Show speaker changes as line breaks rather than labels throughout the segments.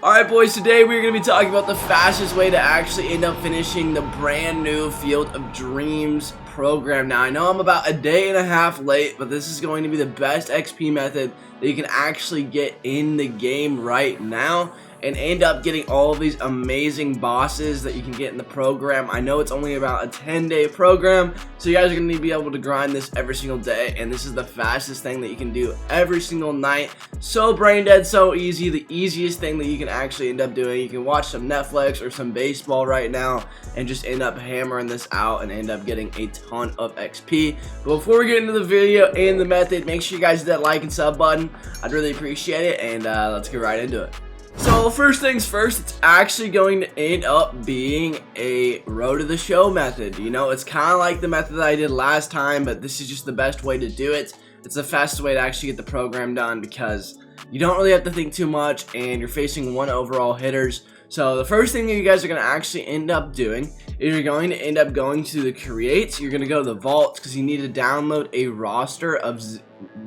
Alright boys, today we're going to be talking about the fastest way to actually end up finishing the brand new Field of Dreams program. Now I know I'm about a day and a half late, but this is going to be the best XP method that you can actually get in the game right now and end up getting all of these amazing bosses that you can get in the program. I know it's only about a 10-day program, so you guys are going to be able to grind this every single day, and this is the fastest thing that you can do every single night. So brain dead, so easy, the easiest thing that you can actually end up doing. You can watch some Netflix or some baseball right now and just end up hammering this out and end up getting a ton of XP. But before we get into the video and the method, make sure you guys hit that like and sub button. I'd really appreciate it, and let's get right into it. So first things first, it's actually going to end up being a road to the show method. You know, it's kind of like the method that I did last time, but this is just the best way to do it. It's the fastest way to actually get the program done because you don't really have to think too much and you're facing one overall hitters. So the first thing that you guys are going to actually end up doing is you're going to end up going to the create. You're going to go to the vaults because you need to download a roster of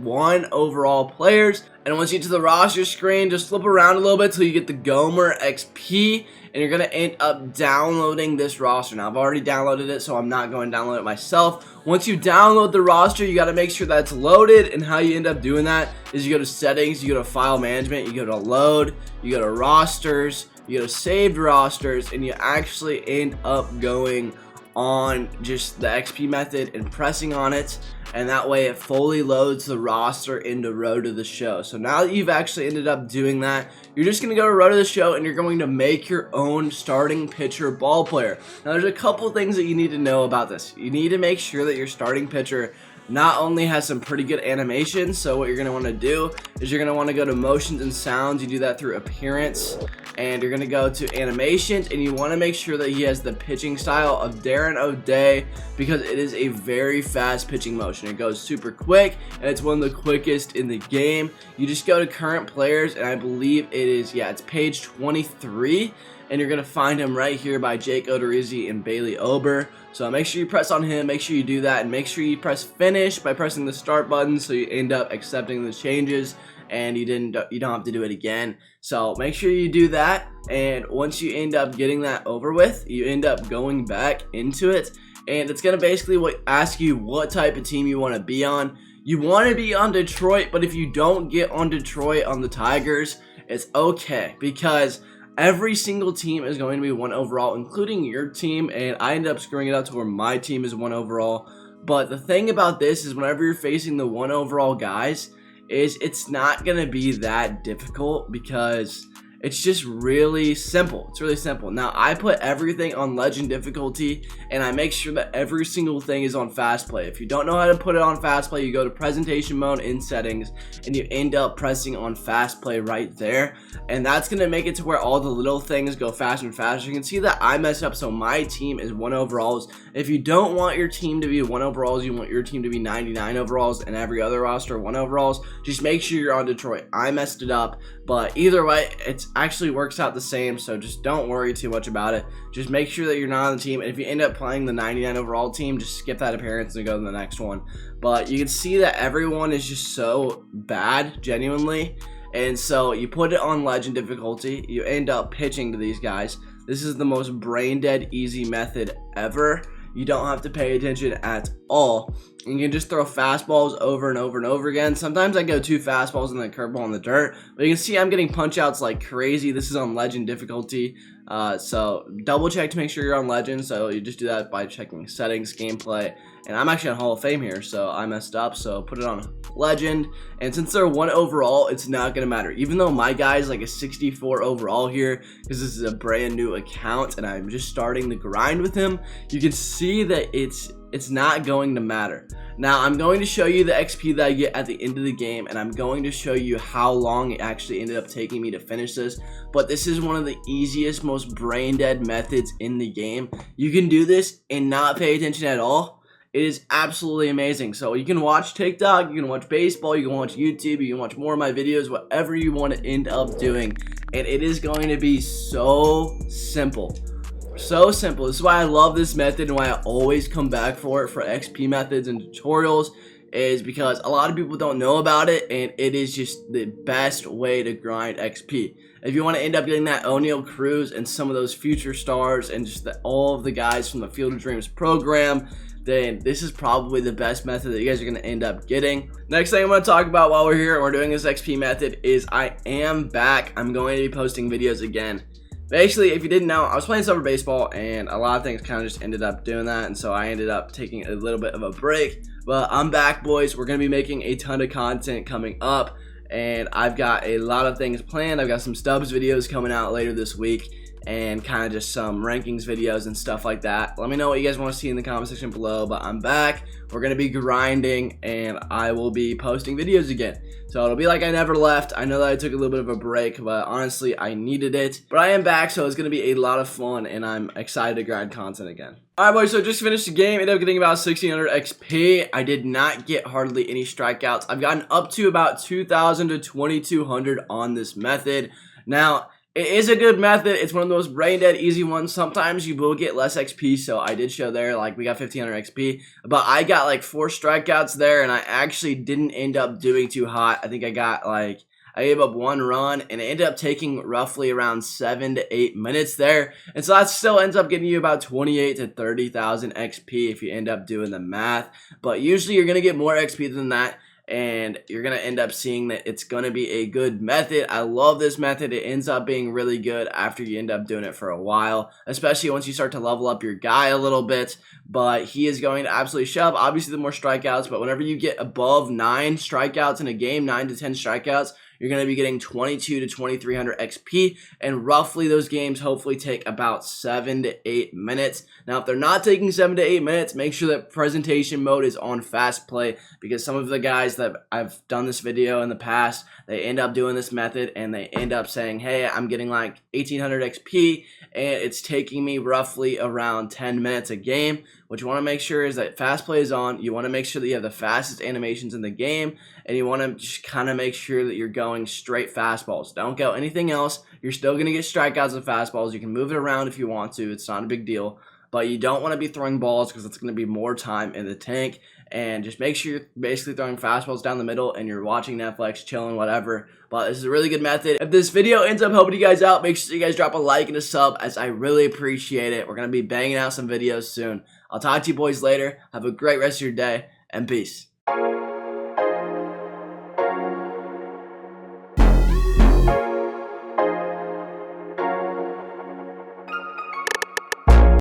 1 overall players, and once you get to the roster screen, just flip around a little bit till you get the Gomer XP, and you're going to end up downloading this roster. Now I've already downloaded it, so I'm not going to download it myself. Once you download the roster, you got to make sure that it's loaded, and how you end up doing that is you go to settings, you go to file management, you go to load, you go to rosters, you go to saved rosters, and you actually end up going on just the XP method and pressing on it, and that way it fully loads the roster into road to the show. So now that you've actually ended up doing that, you're just going to go to road to the show and you're going to make your own starting pitcher ball player. Now there's a couple things that you need to know about this. You need to make sure that your starting pitcher not only has some pretty good animations, so what you're going to want to do is you're going to want to go to motions and sounds. You do that through appearance, and you're going to go to animations, and you want to make sure that he has the pitching style of Darren O'Day because it is a very fast pitching motion. It goes super quick, and it's one of the quickest in the game. You just go to current players, and I believe it is, yeah, it's page 23, and you're going to find him right here by Jake Odorizzi and Bailey Ober. So make sure you press on him, make sure you do that, and make sure you press finish by pressing the start button so you end up accepting the changes and you don't have to do it again. So make sure you do that, and once you end up getting that over with, you end up going back into it, and it's going to basically ask you what type of team you want to be on. You want to be on Detroit, but if you don't get on Detroit on the Tigers, it's okay because every single team is going to be 1 overall, including your team, and I ended up screwing it up to where my team is 1 overall. But the thing about this is whenever you're facing the 1 overall guys, it's not going to be that difficult because it's just really simple. It's really simple. Now, I put everything on legend difficulty, and I make sure that every single thing is on fast play. If you don't know how to put it on fast play, you go to presentation mode in settings, and you end up pressing on fast play right there. And that's going to make it to where all the little things go faster and faster. You can see that I messed up, so my team is 1 overalls. If you don't want your team to be 1 overalls, you want your team to be 99 overalls, and every other roster 1 overalls, just make sure you're on Detroit. I messed it up, but either way, it's actually works out the same, so just don't worry too much about it. Just make sure that you're not on the team, and if you end up playing the 99 overall team, just skip that appearance and go to the next one. But you can see that everyone is just so bad, genuinely, and so you put it on legend difficulty, you end up pitching to these guys. This is the most brain dead easy method ever. You don't have to pay attention at all. You can just throw fastballs over and over and over again. Sometimes I go 2 fastballs and then a curveball in the dirt. But you can see I'm getting punch outs like crazy. This is on legend difficulty. So double check to make sure you're on legend. So you just do that by checking settings, gameplay. And I'm actually on Hall of Fame here, so I messed up. So put it on legend. And since they're 1 overall, it's not going to matter. Even though my guy's like a 64 overall here, because this is a brand new account and I'm just starting the grind with him, you can see that it's not going to matter. Now I'm going to show you the XP that I get at the end of the game, and I'm going to show you how long it actually ended up taking me to finish this. But this is one of the easiest, most brain dead methods in the game. You can do this and not pay attention at all. It is absolutely amazing. So you can watch TikTok, you can watch baseball, you can watch YouTube, you can watch more of my videos, whatever you want to end up doing, and it is going to be so simple. So simple. This is why I love this method and why I always come back for it for XP methods and tutorials. is because a lot of people don't know about it, and it is just the best way to grind XP. If you want to end up getting that O'Neal Cruz and some of those future stars and just all of the guys from the Field of Dreams program, then this is probably the best method that you guys are going to end up getting. Next thing I'm going to talk about while we're here and we're doing this XP method is I am back. I'm going to be posting videos again. Basically, if you didn't know, I was playing summer baseball and a lot of things kind of just ended up doing that, and so I ended up taking a little bit of a break. But I'm back, boys. We're going to be making a ton of content coming up, and I've got a lot of things planned. I've got some stubs videos coming out later this week and kind of just some rankings videos and stuff like that. Let me know what you guys want to see in the comment section below, but I'm back. We're going to be grinding and I will be posting videos again. So it'll be like I never left. I know that I took a little bit of a break, but honestly, I needed it. But I am back, so it's going to be a lot of fun and I'm excited to grind content again. Alright, boys, so just finished the game. Ended up getting about 1600 XP. I did not get hardly any strikeouts. I've gotten up to about 2000 to 2200 on this method. Now, it is a good method. It's one of those brain dead easy ones. Sometimes you will get less XP, so I did show there, like, we got 1500 XP, but I got like 4 strikeouts there, and I actually didn't end up doing too hot. I think I got like, I gave up 1 run, and it ended up taking roughly around 7 to 8 minutes there, and so that still ends up getting you about 28 to 30,000 XP if you end up doing the math, but usually you're going to get more XP than that, and you're going to end up seeing that it's going to be a good method. I love this method. It ends up being really good after you end up doing it for a while, especially once you start to level up your guy a little bit, but he is going to absolutely shove. Obviously, the more strikeouts, but whenever you get above 9 strikeouts in a game, 9 to 10 strikeouts, you're going to be getting 22 to 2300 XP, and roughly those games hopefully take about 7 to 8 minutes. Now, if they're not taking 7 to 8 minutes, make sure that presentation mode is on fast play, because some of the guys that I've done this video in the past, they end up doing this method and they end up saying, hey, I'm getting like 1800 XP and it's taking me roughly around 10 minutes a game. What you want to make sure is that fast play is on. You want to make sure that you have the fastest animations in the game, and you want to just kind of make sure that you're going straight fastballs. Don't go anything else. You're still going to get strikeouts and fastballs. You can move it around if you want to. It's not a big deal. But you don't want to be throwing balls because it's going to be more time in the tank. And just make sure you're basically throwing fastballs down the middle and you're watching Netflix, chilling, whatever. But this is a really good method. If this video ends up helping you guys out, make sure you guys drop a like and a sub, as I really appreciate it. We're going to be banging out some videos soon. I'll talk to you boys later. Have a great rest of your day, and peace.